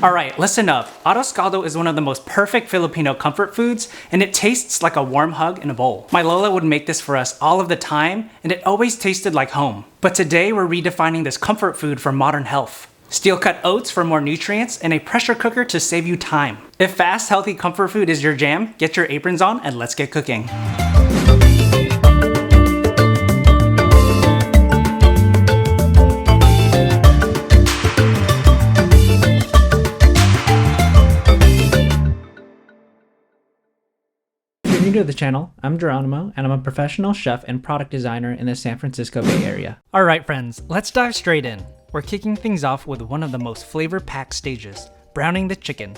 Alright, listen up. Arroz Caldo is one of the most perfect Filipino comfort foods, and it tastes like a warm hug in a bowl. My Lola would make this for us all of the time, and it always tasted like home. But today we're redefining this comfort food for modern health. Steel-cut oats for more nutrients, and a pressure cooker to save you time. If fast, healthy comfort food is your jam, get your aprons on and let's get cooking. New to the channel, I'm Geronimo, and I'm a professional chef and product designer in the San Francisco Bay Area. Alright friends, let's dive straight in. We're kicking things off with one of the most flavor-packed stages, browning the chicken.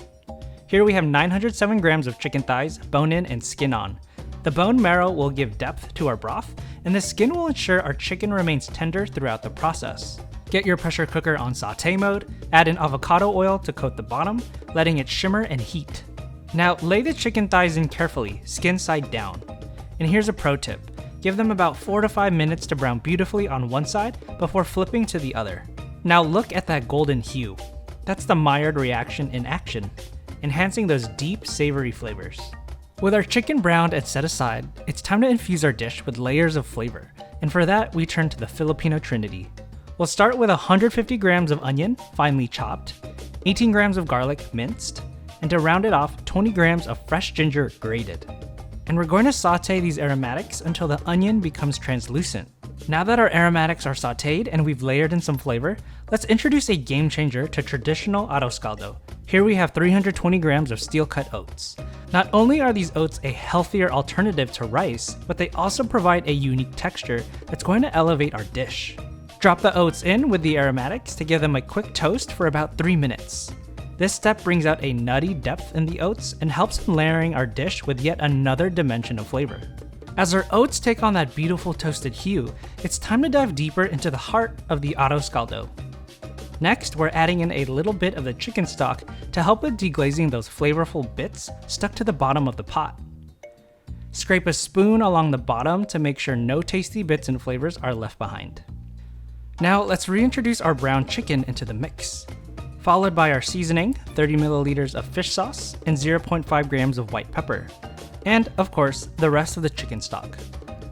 Here we have 907 grams of chicken thighs, bone-in and skin-on. The bone marrow will give depth to our broth, and the skin will ensure our chicken remains tender throughout the process. Get your pressure cooker on sauté mode, add in avocado oil to coat the bottom, letting it shimmer and heat. Now lay the chicken thighs in carefully, skin side down. And here's a pro tip. Give them about 4 to 5 minutes to brown beautifully on one side before flipping to the other. Now look at that golden hue. That's the Maillard reaction in action, enhancing those deep, savory flavors. With our chicken browned and set aside, it's time to infuse our dish with layers of flavor. And for that, we turn to the Filipino Trinity. We'll start with 150 grams of onion, finely chopped, 18 grams of garlic, minced, and to round it off, 20 grams of fresh ginger, grated. And we're going to saute these aromatics until the onion becomes translucent. Now that our aromatics are sauteed and we've layered in some flavor, let's introduce a game changer to traditional Arroz Caldo. Here we have 320 grams of steel-cut oats. Not only are these oats a healthier alternative to rice, but they also provide a unique texture that's going to elevate our dish. Drop the oats in with the aromatics to give them a quick toast for about 3 minutes. This step brings out a nutty depth in the oats and helps in layering our dish with yet another dimension of flavor. As our oats take on that beautiful toasted hue, it's time to dive deeper into the heart of the Arroz Caldo. Next, we're adding in a little bit of the chicken stock to help with deglazing those flavorful bits stuck to the bottom of the pot. Scrape a spoon along the bottom to make sure no tasty bits and flavors are left behind. Now let's reintroduce our brown chicken into the mix, followed by our seasoning, 30 milliliters of fish sauce, and 0.5 grams of white pepper. And, of course, the rest of the chicken stock.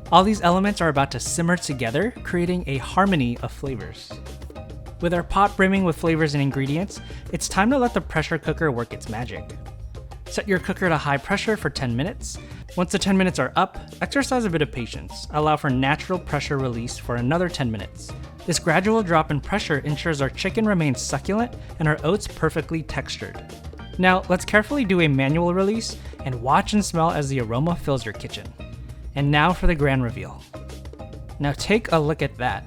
All these elements are about to simmer together, creating a harmony of flavors. With our pot brimming with flavors and ingredients, it's time to let the pressure cooker work its magic. Set your cooker to high pressure for 10 minutes. Once the 10 minutes are up, exercise a bit of patience. Allow for natural pressure release for another 10 minutes. This gradual drop in pressure ensures our chicken remains succulent and our oats perfectly textured. Now, let's carefully do a manual release and watch and smell as the aroma fills your kitchen. And now for the grand reveal. Now take a look at that.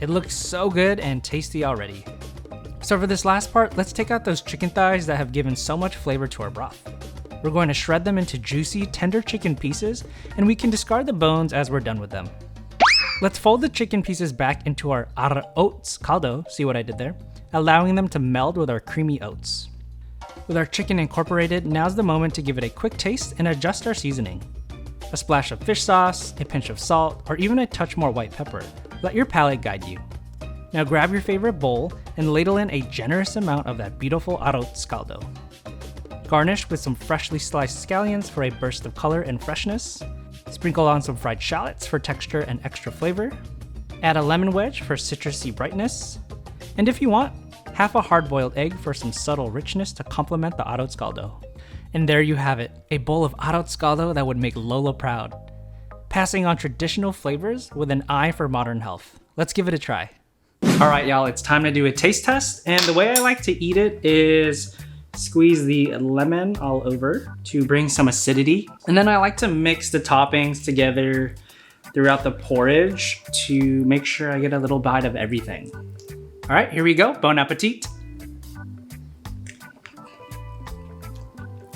It looks so good and tasty already. So for this last part, let's take out those chicken thighs that have given so much flavor to our broth. We're going to shred them into juicy, tender chicken pieces, and we can discard the bones as we're done with them. Let's fold the chicken pieces back into our ArrOats caldo, see what I did there, allowing them to meld with our creamy oats. With our chicken incorporated, now's the moment to give it a quick taste and adjust our seasoning. A splash of fish sauce, a pinch of salt, or even a touch more white pepper. Let your palate guide you. Now grab your favorite bowl and ladle in a generous amount of that beautiful Arroz Caldo. Garnish with some freshly sliced scallions for a burst of color and freshness. Sprinkle on some fried shallots for texture and extra flavor. Add a lemon wedge for citrusy brightness. And if you want, half a hard-boiled egg for some subtle richness to complement the Arroz Caldo. And there you have it, a bowl of Arroz Caldo that would make Lola proud. Passing on traditional flavors with an eye for modern health. Let's give it a try. Alright y'all, it's time to do a taste test, and the way I like to eat it is squeeze the lemon all over to bring some acidity. And then I like to mix the toppings together throughout the porridge to make sure I get a little bite of everything. All right, here we go. Bon appetit.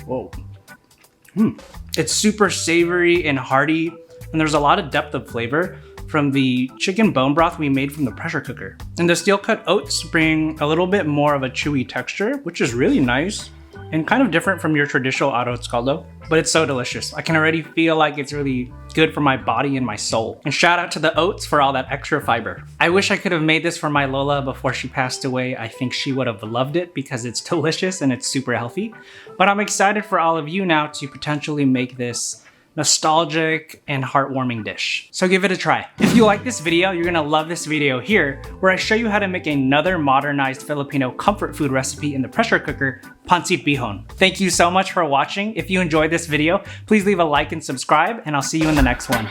Whoa. It's super savory and hearty, and there's a lot of depth of flavor from the chicken bone broth we made from the pressure cooker. And the steel-cut oats bring a little bit more of a chewy texture, which is really nice and kind of different from your traditional Arroz Caldo, but it's so delicious. I can already feel like it's really good for my body and my soul. And shout out to the oats for all that extra fiber. I wish I could have made this for my Lola before she passed away. I think she would have loved it because it's delicious and it's super healthy. But I'm excited for all of you now to potentially make this nostalgic and heartwarming dish. So give it a try. If you like this video, you're gonna love this video here, where I show you how to make another modernized Filipino comfort food recipe in the pressure cooker, pancit bihon. Thank you so much for watching. If you enjoyed this video, please leave a like and subscribe, and I'll see you in the next one.